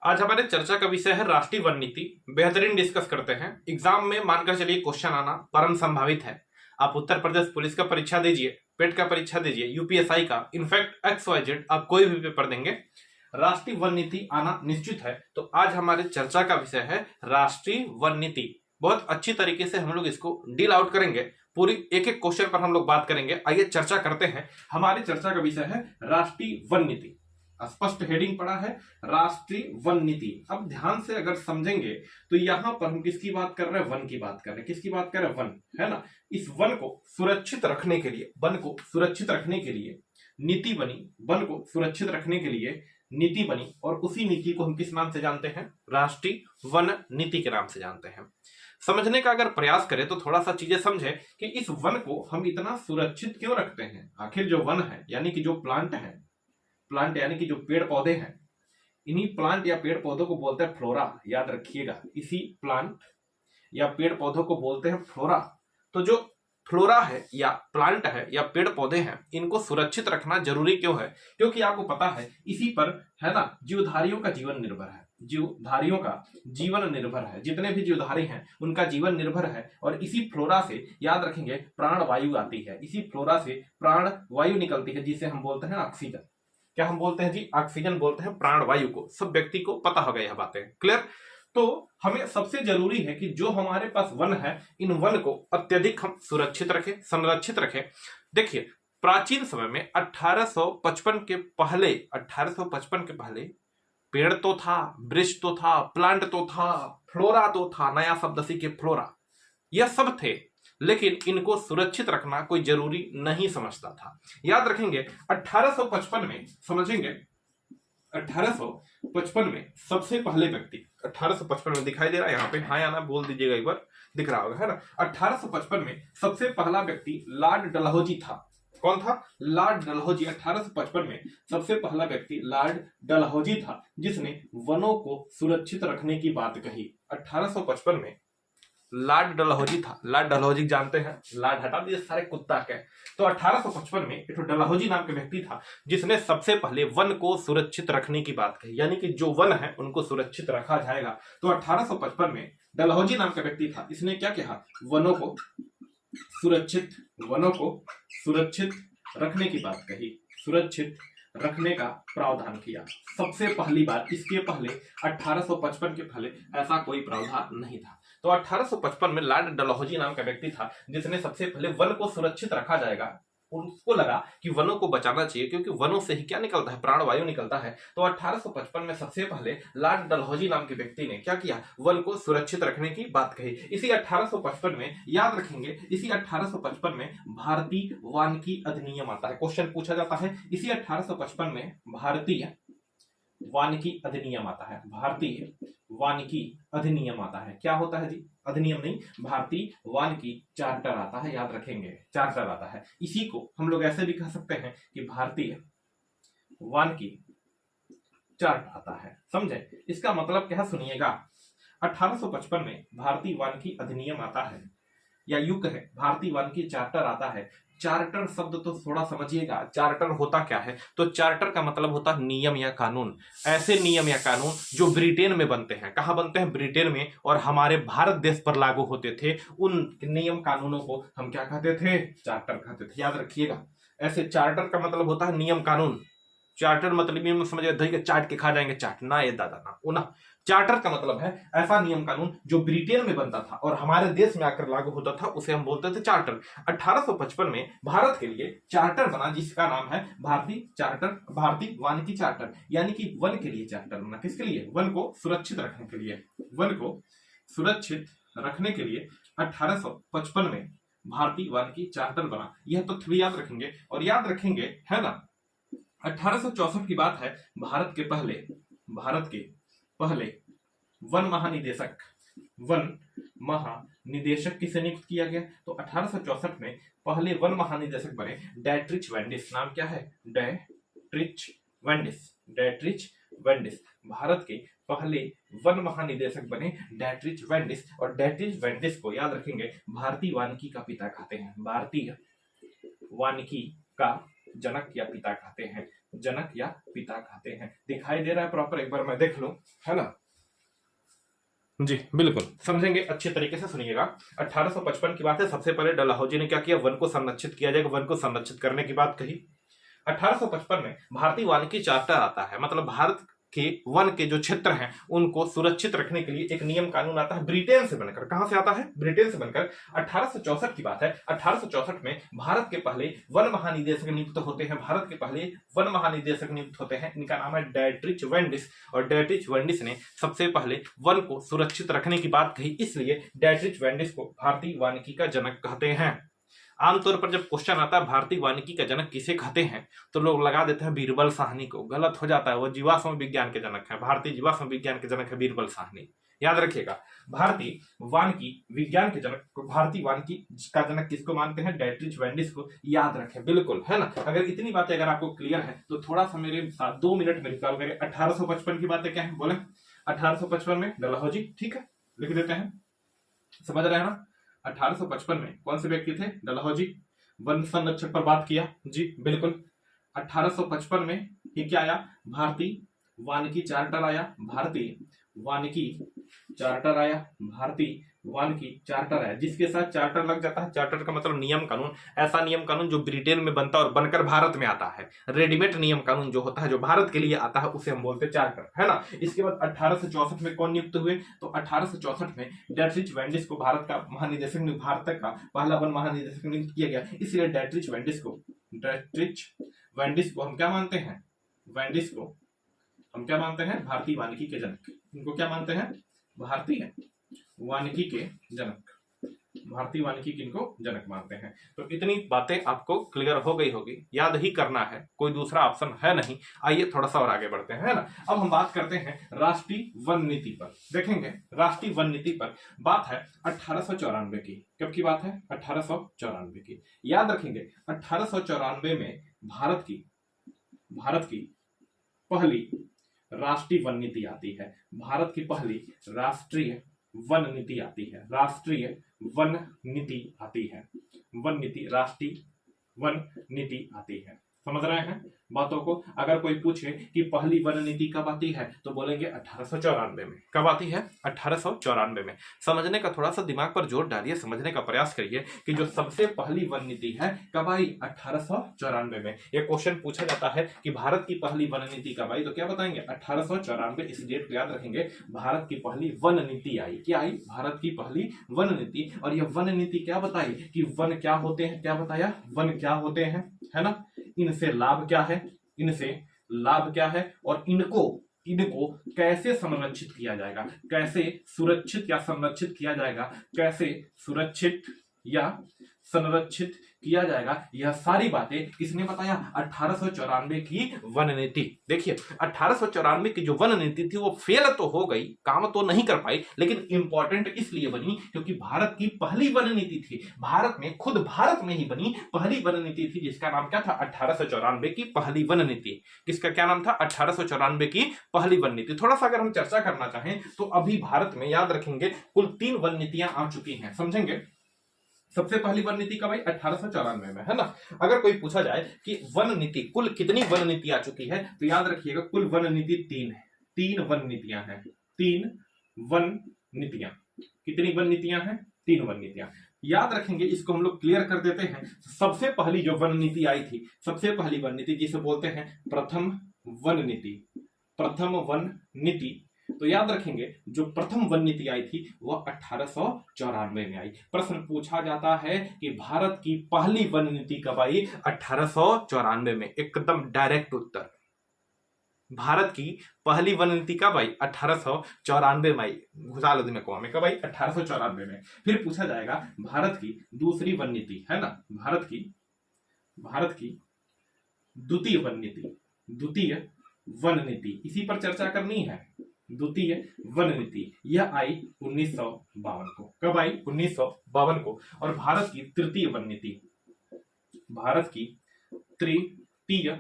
आज हमारे चर्चा का विषय है राष्ट्रीय वन नीति। बेहतरीन डिस्कस करते हैं। एग्जाम में मानकर चलिए क्वेश्चन आना परम संभावित है। आप उत्तर प्रदेश पुलिस का परीक्षा दीजिए, पेट का परीक्षा दीजिए, यूपीएसआई का, इनफैक्ट XYZ आप कोई भी पेपर देंगे, राष्ट्रीय वन नीति आना निश्चित है। तो आज हमारे चर्चा का विषय है राष्ट्रीय वन नीति। बहुत अच्छी तरीके से हम लोग इसको डील आउट करेंगे। पूरी एक एक क्वेश्चन पर हम लोग बात करेंगे। आइए चर्चा करते हैं। हमारी चर्चा का विषय है राष्ट्रीय वन नीति। स्पष्ट हेडिंग पड़ा है राष्ट्रीय वन नीति। अब ध्यान से अगर समझेंगे तो यहां पर हम किसकी बात कर रहे हैं? वन की बात कर रहे हैं। किसकी बात कर रहे हैं? वन, है ना। इस वन को सुरक्षित रखने के लिए, वन को सुरक्षित रखने के लिए नीति बनी। वन को सुरक्षित रखने के लिए नीति बनी और उसी नीति को हम किस नाम से जानते हैं? राष्ट्रीय वन नीति के नाम से जानते हैं। समझने का अगर प्रयास करें तो थोड़ा सा चीजें समझे कि इस वन को हम इतना सुरक्षित क्यों रखते हैं। आखिर जो वन है यानी कि जो प्लांट है, प्लांट यानी कि जो पेड़ पौधे हैं, इन्हीं प्लांट या पेड़ पौधों को बोलते हैं फ्लोरा। याद रखिएगा, इसी प्लांट या पेड़ पौधों को बोलते हैं फ्लोरा। तो जो फ्लोरा है या प्लांट है या पेड़ पौधे हैं, इनको सुरक्षित रखना जरूरी क्यों है? क्योंकि आपको पता है इसी पर, है ना, जीवधारियों का जीवन निर्भर है। जीवधारियों का जीवन निर्भर है। जितने भी जीवधारी हैं उनका जीवन निर्भर है। और इसी फ्लोरा से, याद रखेंगे, प्राण वायु आती है। इसी फ्लोरा से प्राण वायु निकलती है जिसे हम बोलते हैं ऑक्सीजन। क्या हम बोलते हैं जी? ऑक्सीजन बोलते हैं प्राण वायु को। सब व्यक्ति को पता होगा यह बातें। क्लियर? तो हमें सबसे जरूरी है कि जो हमारे पास वन है, इन वन को अत्यधिक हम सुरक्षित रखें, संरक्षित रखें। देखिए, प्राचीन समय में 1855 के पहले, 1855 के पहले पेड़ तो था, वृक्ष तो था, प्लांट तो था, फ्लोरा तो था, नया शब्द सीखे फ्लोरा, यह सब थे। लेकिन इनको सुरक्षित रखना कोई जरूरी नहीं समझता था। याद रखेंगे 1855 में, समझेंगे 1855 में सबसे पहले व्यक्ति, 1855 में दिखाई दे रहा है यहाँ पे? हाँ या ना बोल दीजिएगा एक बार, दिख रहा होगा, है ना। 1855 में सबसे पहला व्यक्ति लॉर्ड डलहौजी था। कौन था? लॉर्ड डलहौजी। 1855 में सबसे पहला व्यक्ति लॉर्ड डलहौजी था जिसने वनों को सुरक्षित रखने की बात कही। 1855 में लॉर्ड डलहौजी था। लॉर्ड डलहौजी जानते हैं? लॉर्ड हटा दिए सारे कुत्ता के। तो 1855 में एक डलहौजी नाम का व्यक्ति था जिसने सबसे पहले वन को सुरक्षित रखने की बात कही, यानी कि जो वन है उनको सुरक्षित रखा जाएगा। तो 1855 में डलहौजी नाम का व्यक्ति था। इसने क्या कहा? वनों को सुरक्षित रखने की बात कही, सुरक्षित रखने का प्रावधान किया सबसे पहली बार। इसके पहले 1855 के पहले ऐसा कोई प्रावधान नहीं था। तो 1855 में लॉर्ड डलहौजी नाम का व्यक्ति था जिसने सबसे पहले वन को सुरक्षित रखा जाएगा। उसको लगा कि वनों को बचाना चाहिए क्योंकि वनों से ही क्या निकलता है? प्राण वायु निकलता है। तो 1855 में सबसे पहले लॉर्ड डलहौजी नाम के व्यक्ति ने क्या किया? वन को सुरक्षित रखने की बात कही। इसी 1855 में, याद रखेंगे, इसी 1855 में भारतीय वानिकी अधिनियम आता है। क्वेश्चन पूछा जाता है, इसी 1855 में भारतीय वानिकी अधिनियम आता है। भारतीय वानिकी अधिनियम आता है। क्या होता है जी? अधिनियम नहीं, भारतीय वानिकी चार्टर आता है। याद रखेंगे, चार्टर आता है। इसी को हम लोग ऐसे भी कह सकते हैं कि भारतीय वानिकी चार्ट आता है। समझे? इसका मतलब क्या है? सुनिएगा, 1855 में भारतीय वानिकी अधिनियम आता है, या यूं कहे भारतीय वानिकी चार्टर आता है। चार्टर शब्द तो थोड़ा समझिएगा, चार्टर होता क्या है? तो चार्टर का मतलब होता है नियम या कानून। ऐसे नियम या कानून जो ब्रिटेन में बनते हैं। कहां बनते हैं? ब्रिटेन में। और हमारे भारत देश पर लागू होते थे। उन नियम कानूनों को हम क्या कहते थे? चार्टर कहते थे। याद रखिएगा, ऐसे चार्टर का मतलब होता है नियम कानून। चार्टर मतलब समझ दही चाट के खा जाएंगे, चाट ना, ये दादा ना, वो ना। चार्टर का मतलब है ऐसा नियम कानून जो ब्रिटेन में बनता था और हमारे देश में आकर लागू होता था, उसे हम बोलते थे चार्टर। 1855 में भारत के लिए चार्टर बना जिसका नाम है भारतीय चार्टर, भारतीय वानिकी चार्टर, यानी कि वन के लिए चार्टर बना। किसके लिए? वन को सुरक्षित रखने के लिए। वन को सुरक्षित रखने के लिए 1855 में भारतीय वानिकी चार्टर बना। यह तो भी याद रखेंगे। और याद रखेंगे, है ना, 1864 की बात है। भारत के पहले वन महानिदेशक किसे नियुक्त किया गया? तो 1864 में पहले वन महानिदेशक बने डैट्रिच वेंडिस। नाम क्या है? डैट्रिच वेंडिस। भारत के पहले वन महानिदेशक बने डैट्रिच वेंडिस। और डैट्रिच वेंडिस को, याद रखेंगे, भारतीय वानिकी का पिता कहते हैं। भारतीय वानिकी का जनक या पिता कहते हैं। जनक या पिता कहते हैं। दिखाई दे रहा है प्रॉपर, एक बार मैं देख लूं, है ना? जी बिल्कुल, समझेंगे, अच्छे तरीके से सुनिएगा। 1855 की बात है। सबसे पहले डलहौजी ने क्या किया? वन को संरक्षित किया जाएगा, वन को संरक्षित करने की बात कही। 1855 में भारतीय वानिकी चार्टर आता है, मतलब भारत के वन के जो क्षेत्र हैं उनको सुरक्षित रखने के लिए एक नियम कानून आता है ब्रिटेन से बनकर। कहां से आता है? ब्रिटेन से बनकर। 1864 की बात है। 1864 में भारत के पहले वन महानिदेशक नियुक्त होते हैं। भारत के पहले वन महानिदेशक नियुक्त होते हैं, इनका नाम है डैट्रिच वेंडिस। और डैट्रिच वेंडिस ने सबसे पहले वन को सुरक्षित रखने की बात कही, इसलिए डैट्रिच वेंडिस को भारतीय वानिकी का जनक कहते हैं। आमतौर पर जब क्वेश्चन आता है भारतीय वानिकी का जनक किसे कहते हैं, तो लोग लगा देते हैं बीरबल साहनी को। गलत हो जाता है, वो जीवाश्म विज्ञान के जनक है। भारतीय जीवाश्म विज्ञान के जनक है बीरबल साहनी, याद रखिएगा। भारतीय वानिकी विज्ञान के जनक, भारतीय वानिकी का जनक किसको मानते हैं? डैट्रिच वेंडिस को, याद रखें, बिल्कुल, है ना? अगर इतनी बातें अगर आपको क्लियर है तो थोड़ा सा मेरे साथ 2 मिनट में निकाल करें। 1855 की बातें क्या है बोले? 1855 में डलहौजी, ठीक है, लिख देते हैं, समझ रहे हैं ना? 1855 में कौन से व्यक्ति थे? डलहौजी। वन संरक्षण पर बात किया, जी बिल्कुल। 1855 में ये क्या आया? भारतीय वानिकी चार्टर आया। भारतीय वानिकी चार्टर आया। भारतीय वानिकी चार्टर आया, जिसके साथ चार्टर लग जाता है। चार्टर का मतलब नियम कानून, ऐसा नियम कानून जो ब्रिटेन में बनता है और बनकर भारत में आता है। रेडीमेड नियम कानून जो होता है, जो भारत के लिए आता है, उसे हम बोलते हैं चार्टर, है ना? इसके बाद 1864 में कौन नियुक्त हुए? तो 1864 में डैट्रिच वेंडिस को भारत का महानिदेशक, भारत का पहला वन महानिदेशक नियुक्त किया गया। इसलिए डैट्रिच वेंडिस को हम क्या मानते हैं? वेंडिस को हम क्या मानते हैं? भारतीय वानिकी के जनक। इनको क्या मानते हैं? भारतीय वानिकी के जनक। भारतीय वानिकी किनको जनक मानते हैं। तो इतनी बातें आपको क्लियर हो गई होगी, याद ही करना है, कोई दूसरा ऑप्शन है नहीं। आइए थोड़ा सा और आगे बढ़ते हैं, है ना? अब हम बात करते हैं राष्ट्रीय वन नीति पर। देखेंगे राष्ट्रीय वन नीति पर बात है 1894 की। कब की बात है? 1894 की। याद रखेंगे 1894 में भारत की पहली राष्ट्रीय वन नीति आती है। भारत की पहली राष्ट्रीय वन नीति आती है। राष्ट्रीय वन नीति आती है। वन नीति, राष्ट्रीय वन नीति आती है। समझ रहे हैं बातों को? अगर कोई पूछे कि पहली वन नीति कब आती है, तो बोलेंगे 1894 में। कब आती है? 1894 में। समझने का थोड़ा सा दिमाग पर जोर डालिए, समझने का प्रयास करिए कि जो सबसे पहली वन नीति है कब आई? 1894 में। यह क्वेश्चन पूछा जाता है कि भारत की पहली वन नीति कब आई, तो क्या बताएंगे? 1894। इस डेट को याद रखेंगे। भारत की पहली वन नीति आई। क्या आई? भारत की पहली वन नीति। और यह वन नीति क्या बताई कि वन क्या होते हैं? क्या बताया? वन क्या होते हैं, है ना? इनसे लाभ क्या है, इनसे लाभ क्या है, और इनको कैसे संरक्षित किया जाएगा, कैसे सुरक्षित या संरक्षित किया जाएगा, कैसे सुरक्षित या संरक्षित किया जाएगा, यह सारी बातें किसने बताया? 1894 की वन नीति। देखिए 1894 की जो वन नीति थी वो फेल तो हो गई, काम तो नहीं कर पाई, लेकिन इंपॉर्टेंट इसलिए बनी क्योंकि भारत की पहली वन नीति थी। भारत में, खुद भारत में ही बनी पहली वन नीति थी, जिसका नाम क्या था? 1894 की पहली वन नीति। किसका क्या नाम था? 1894 की पहली वन नीति। थोड़ा सा अगर हम चर्चा करना चाहें तो अभी भारत में, याद रखेंगे, कुल 3 वन नीतियां आ चुकी हैं। समझेंगे? सबसे पहली वन नीति कब आई? 1894 में, है ना? अगर कोई पूछा जाए कि वन नीति कुल कितनी वन नीति आ चुकी है, तो याद रखिएगा कुल वन नीति 3 है। 3 वन नीतियां हैं। 3 वन नीतियां। कितनी वन नीतियां हैं? 3 वन नीतियां। याद रखेंगे, इसको हम लोग क्लियर कर देते हैं। सबसे पहली जो वन नीति आई थी, सबसे पहली वन नीति जिसे बोलते हैं प्रथम वन नीति। प्रथम वन नीति, तो याद रखेंगे जो प्रथम वन नीति आई थी वह 1894 में आई। प्रश्न पूछा जाता है कि भारत की पहली वन नीति कब आई? 1894 में। एकदम डायरेक्ट उत्तर। भारत की पहली वन नीति कब आई? 1894 में आई। घुसा लो दिमाग में, कब आई? 1894 में। फिर पूछा जाएगा भारत की दूसरी वन नीति, है ना? भारत की द्वितीय वन नीति। द्वितीय वन नीति, इसी पर चर्चा करनी है। द्वितीय वन नीति यह आई 1952 को। कब आई? 1952 को। और भारत की तृतीय वन नीति, भारत की तृतीय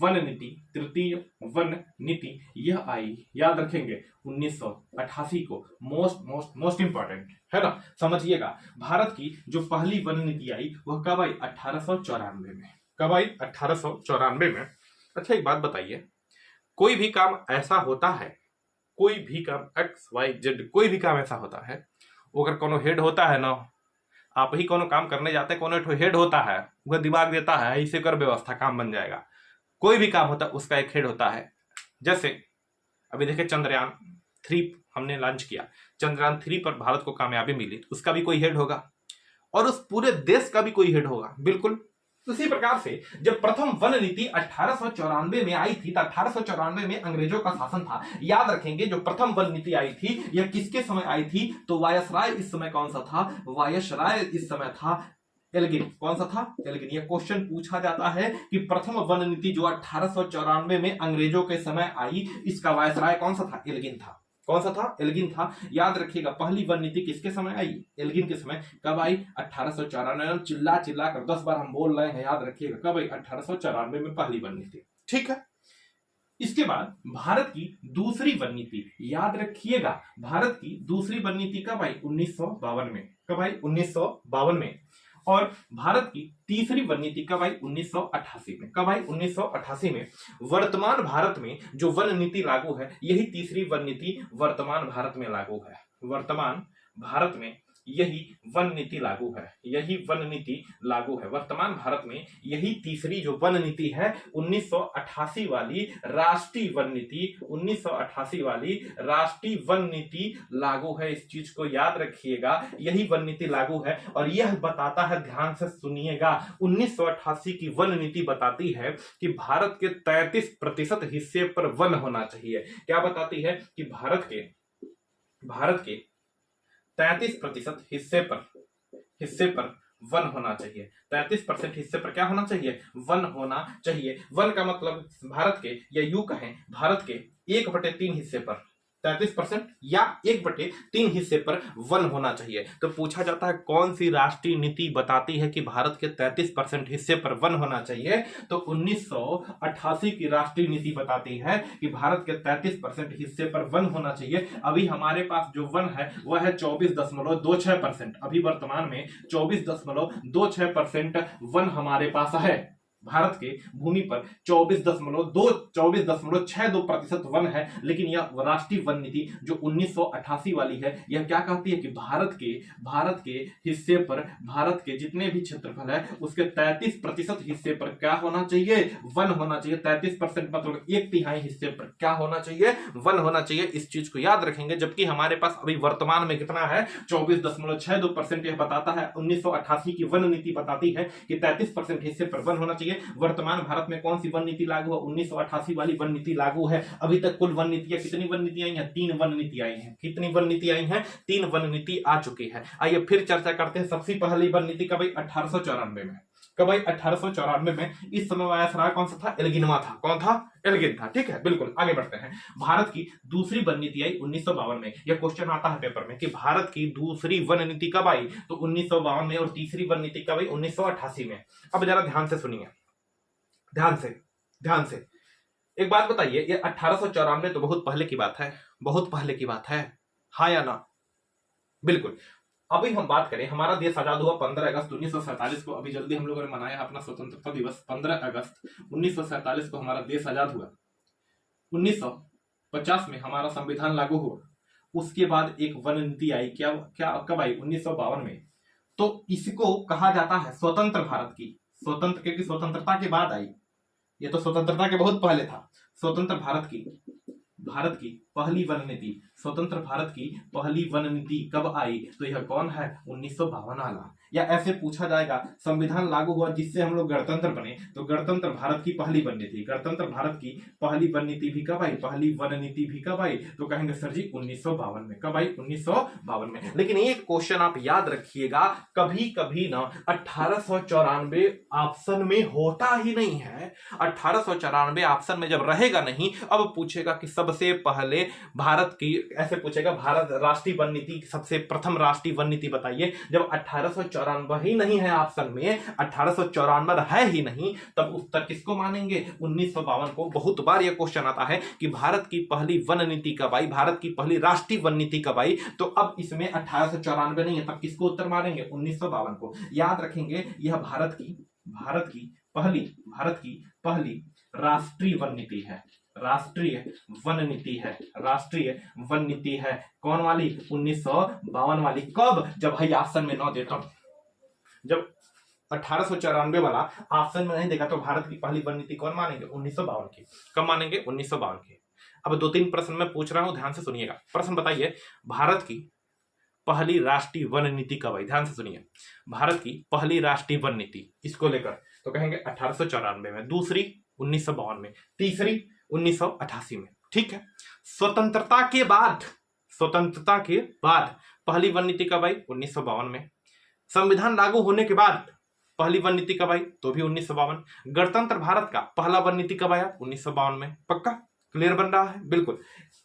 वन नीति, तृतीय वन नीति यह आई, याद रखेंगे, 1988 को। मोस्ट इंपॉर्टेंट, है ना? समझिएगा, भारत की जो पहली वन नीति आई वह कब आई? 1894 में। कब आई? 1894 में। अच्छा एक बात बताइए, कोई भी काम ऐसा होता है, कोई भी काम एक्स वाई जेड कोई भी काम ऐसा होता है, अगर कोनो हेड होता है ना, आप ही कोनो काम करने जाते हैं, कोनो एक हेड होता है, वह दिमाग देता है इसे कर व्यवस्था काम बन जाएगा। कोई भी काम होता है उसका एक हेड होता है। जैसे अभी देखिए चंद्रयान 3 हमने लॉन्च किया, चंद्रयान 3 पर भारत को कामयाबी मिली, उसका भी कोई हेड होगा और उस पूरे देश का भी कोई हेड होगा। बिल्कुल उसी प्रकार से जब प्रथम वन नीति 1894 में आई थी, तो 1894 में अंग्रेजों का शासन था। याद रखेंगे जो प्रथम वन नीति आई थी यह किसके समय आई थी, तो वायसराय इस समय कौन सा था, वायसराय इस समय था एल्गिन। कौन सा था, एल्गिन। यह क्वेश्चन पूछा जाता है कि प्रथम वन नीति जो 1894 में अंग्रेजों के समय आई, इसका वायसराय कौन सा था, एल्गिन था। कौन सा था, एल्गिन था। याद रखिएगा पहली वन नीति किसके समय आई, एल्गिन के समय। कब आई, 1894। चिल्ला चिल्ला कर 10 बार हम बोल रहे हैं, याद रखिएगा कब आई, 1894 में पहली वन नीति। ठीक है। इसके बाद भारत की दूसरी वन नीति, याद रखिएगा भारत की दूसरी वन नीति कब आई, 1952 में। कब आई, 1952 में। और भारत की तीसरी वन नीति कब आई, 1988 में। कब आई, 1988 में। वर्तमान भारत में जो वन नीति लागू है, यही तीसरी वन नीति वर्तमान भारत में लागू है। वर्तमान भारत में यही वन नीति लागू है, यही वन नीति लागू है वर्तमान भारत में। यही तीसरी जो वन नीति है 1988 वाली राष्ट्रीय वन नीति, 1988 वाली राष्ट्रीय वन नीति लागू है। इस चीज को याद रखिएगा, यही वन नीति लागू है। और यह बताता है, ध्यान से सुनिएगा, 1988 की वन नीति बताती है कि भारत के 33% हिस्से पर वन होना चाहिए। क्या बताती है कि भारत के 33% हिस्से पर वन होना चाहिए। 33% हिस्से पर क्या होना चाहिए, वन होना चाहिए। वन का मतलब भारत के, या यूं कहें भारत के 1/3 हिस्से पर 33% या 1/3 हिस्से पर वन होना चाहिए। तो पूछा जाता है कौन सी राष्ट्रीय नीति बताती है कि भारत के 33% हिस्से पर वन होना चाहिए, तो 1988 की राष्ट्रीय नीति बताती है कि भारत के 33% हिस्से पर वन होना चाहिए। अभी हमारे पास जो वन है वह है 24.26%। अभी वर्तमान में 24.26% वन हमारे पास है। भारत के भूमि पर 24.62% वन है। लेकिन यह राष्ट्रीय वन नीति जो 1988 वाली है, यह क्या कहती है कि भारत के हिस्से पर, भारत के जितने भी क्षेत्रफल है उसके 33% हिस्से पर क्या होना चाहिए, वन होना चाहिए। 33% मतलब 1/3 हिस्से पर क्या होना चाहिए, वन होना चाहिए। इस चीज को याद रखेंगे। जबकि हमारे पास अभी वर्तमान में कितना है, 24.62%। यह बताता है 1988 की वन नीति बताती है कि 33% हिस्से पर वन होना चाहिए। वर्तमान भारत में कौन सी वन नीति लागू है, 1988 वाली वन नीति लागू है। अभी तक कुल वन नीतियां, कितनी वन नीति आई हैं, 3 वन नीति आई हैं। कितनी वन नीति आई हैं, 3 वन नीति आ चुकी है। आइए फिर चर्चा करते हैं। सबसे पहली वन नीति कब आई, 1894 में। कब आई, 1894 में। इस समय वायसराय कौन सा था, एल्गिनवा था। कौन था, एल्गिन था। ठीक है, बिल्कुल। आगे बढ़ते हैं। भारत की दूसरी वन नीति आई 1952 में। यह क्वेश्चन आता है पेपर में कि भारत की दूसरी वन नीति कब आई, तो 1952 में। और तीसरी वन नीति कब आई, 1988 में। अब जरा ध्यान से सुनिए, ध्यान से एक बात बताइए, ये 1894 तो बहुत पहले की बात है, बहुत पहले की बात है, हाँ या ना, बिल्कुल। अभी हम बात करें, हमारा देश आजाद हुआ 15 अगस्त 1947 को। अभी जल्दी हम लोगों ने मनाया अपना स्वतंत्रता दिवस। 15 अगस्त 1947 को हमारा देश आजाद हुआ। 1950 में हमारा संविधान लागू हुआ। उसके बाद एक वन नीति आई, क्या कब आई, 1952 में। तो इसको कहा जाता है स्वतंत्र भारत की, स्वतंत्र, क्योंकि स्वतंत्रता के बाद आई, ये तो स्वतंत्रता के बहुत पहले था। स्वतंत्र भारत की पहली वन नीति, स्वतंत्र भारत की पहली वन नीति कब आई, तो यह कौन है, 1952 वाला। या ऐसे पूछा जाएगा संविधान लागू हुआ जिससे हम लोग गणतंत्र बने, तो गणतंत्र भारत की पहली वन नीति, गणतंत्र भारत की पहली वन नीति भी कब आई, पहली वन नीति भी कब आई, तो कहेंगे सर जी 1952 में। कब आई, 1952 में। लेकिन एक क्वेश्चन आप याद रखिएगा, कभी कभी ना 1894 ऑप्शन में होता ही नहीं है। 1894 ऑप्शन में जब रहेगा नहीं, अब पूछेगा कि सबसे पहले भारत की, ऐसे पूछेगा भारत राष्ट्रीय वन नीति, सबसे प्रथम राष्ट्रीय वन नीति बताइए। जब 1894 ही नहीं है ऑप्शन में, 1894 है ही नहीं, तब उत्तर किसको मानेंगे, 1952 को। बहुत बार यह क्वेश्चन आता है कि भारत की पहली वन नीति कब आई, भारत की पहली राष्ट्रीय वन नीति कब आई, तो अब इसमें 1894 नहीं है, तब किसको उत्तर मानेंगे, 1952 को। याद रखेंगे यह भारत की पहली राष्ट्रीय वन नीति है, राष्ट्रीय वन नीति है, राष्ट्रीय वन नीति है। कौन वाली? 1952 वाली। कब? जब भाई ऑप्शन में 9 देता हूं, जब 1894 वाला ऑप्शन में नहीं देखा तो भारत की पहली वन नीति कौन मानेंगे? 1952 की। कब मानेंगे? 1952 की। अब 2-3 प्रश्न मैं पूछ रहा हूं, ध्यान से सुनिएगा। प्रश्न बताइए, भारत की पहली राष्ट्रीय वन नीति कब आई? ध्यान से सुनिए, भारत की पहली राष्ट्रीय वन नीति इसको लेकर तो कहेंगे 1894 में, दूसरी 1952 में, तीसरी 1988 में। ठीक है। स्वतंत्रता के बाद, स्वतंत्रता के बाद पहली वन नीति कब आई? 1952 में। संविधान लागू होने के बाद पहली वन नीति कब आई? तो भी 1952। गणतंत्र भारत का पहला वन नीति कब आया? 1952 में। पक्का क्लियर बन रहा है? बिल्कुल।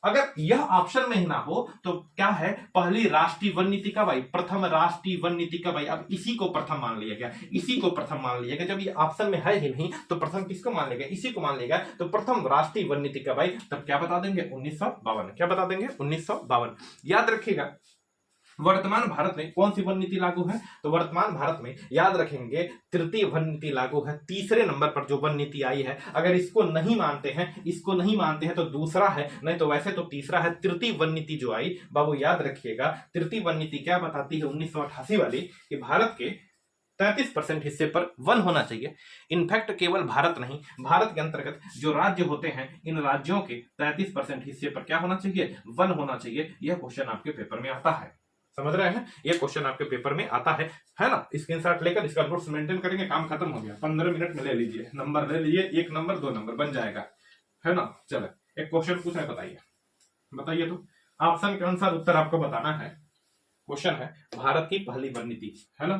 अगर यह ऑप्शन में ही ना हो तो क्या है, पहली राष्ट्रीय वन नीति कब आई? प्रथम राष्ट्रीय वन नीति कब आई? अब इसी को प्रथम मान लिया गया, इसी को प्रथम मान लिया गया। जब ये ऑप्शन में है ही नहीं तो प्रथम किसको मान लिया गया? इसी को मान लिया गया। तो प्रथम राष्ट्रीय वन नीति कब आई? तब क्या बता देंगे? 1952। क्या बता देंगे? 1952। याद रखिएगा, वर्तमान भारत में कौन सी वन नीति लागू है? तो वर्तमान भारत में याद रखेंगे तृतीय वन नीति लागू है। तीसरे नंबर पर जो वन नीति आई है, अगर इसको नहीं मानते हैं, इसको नहीं मानते हैं तो दूसरा है, नहीं तो वैसे तो तीसरा है। तृतीय वन नीति जो आई, बाबू याद रखिएगा, तृतीय वन नीति क्या बताती है? 1988 वाली, कि भारत के 33% हिस्से पर वन होना चाहिए। इनफैक्ट केवल भारत नहीं, भारत के अंतर्गत जो राज्य होते हैं, इन राज्यों के 33% हिस्से पर क्या होना चाहिए? वन होना चाहिए। यह क्वेश्चन आपके पेपर में आता है, समझ रहे हैं? ये क्वेश्चन आपके पेपर में आता है ना? स्क्रीनशॉट लेकर इसका नोट्स मेंटेन करेंगे, काम खत्म हो गया। 15 मिनट में ले लीजिए, नंबर ले लीजिए, 1 नंबर 2 नंबर बन जाएगा, है ना? चलो एक क्वेश्चन पूछा है, बताइए, बताइए तो ऑप्शन के अनुसार उत्तर आपको बताना है। क्वेश्चन है, भारत की पहली वन नीति, है ना,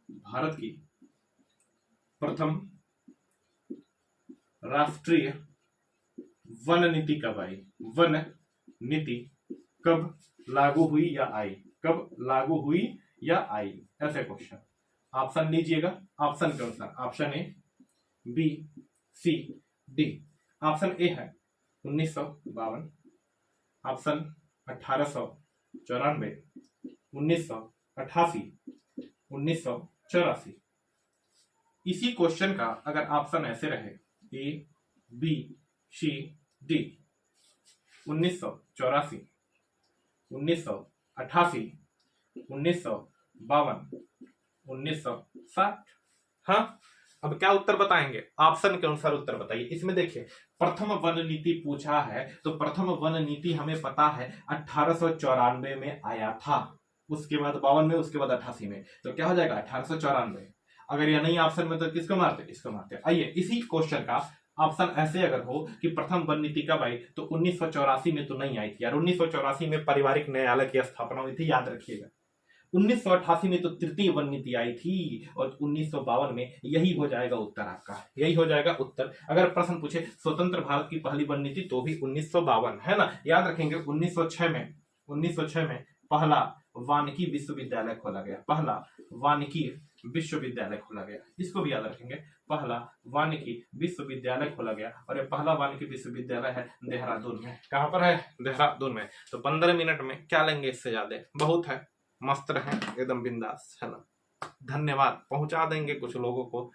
भारत की प्रथम राष्ट्रीय वन नीति कब आई? वन नीति कब लागू हुई या आई? कब लागू हुई या आई? ऐसे क्वेश्चन। ऑप्शन लीजिएगा ऑप्शन के अनुसार। Option A, B, C, D. Option A है 1952, ऑप्शन 1894, 1988, 1984। इसी क्वेश्चन का अगर ऑप्शन ऐसे रहे, ए, बी, सी, डी, 1984, 1988, 1952, 1960। हाँ, अब क्या उत्तर बताएंगे? ऑप्शन के अनुसार उत्तर बताइए। इसमें देखिए, प्रथम वन नीति पूछा है तो प्रथम वन नीति हमें पता है 1894 में आया था, उसके बाद 52 में, उसके बाद 88 में। तो क्या हो जाएगा? 1894। अगर यह नहीं ऑप्शन में तो किसको मारते? इसको मारते। आइए इसी क्वेश्चन का ऑप्शन ऐसे अगर हो कि प्रथम वन नीति कब आई, तो 1984 में तो नहीं आई थी यार। 1984 में पारिवारिक न्यायालय की स्थापना हुई थी, याद रखिएगा। 1988 में तो तृतीय वन नीति आई थी, और 1952 में। यही हो जाएगा उत्तर आपका, यही हो जाएगा उत्तर। अगर प्रश्न पूछे स्वतंत्र भारत की पहली वन नीति, तो भी 1952, है ना? याद रखेंगे 1906 में पहला वानिकी विश्वविद्यालय खोला गया, पहला वानिकी विश्वविद्यालय खोला गया। इसको भी याद रखेंगे, पहला वानिकी विश्वविद्यालय खोला गया, और ये पहला वानिकी विश्वविद्यालय है देहरादून में। कहां पर है? देहरादून में। तो 15 मिनट में क्या लेंगे? इससे ज्यादा बहुत है। मस्त रहे, एकदम बिंदास, है ना? धन्यवाद। पहुंचा देंगे कुछ लोगों को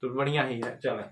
तो बढ़िया ही है। चलें।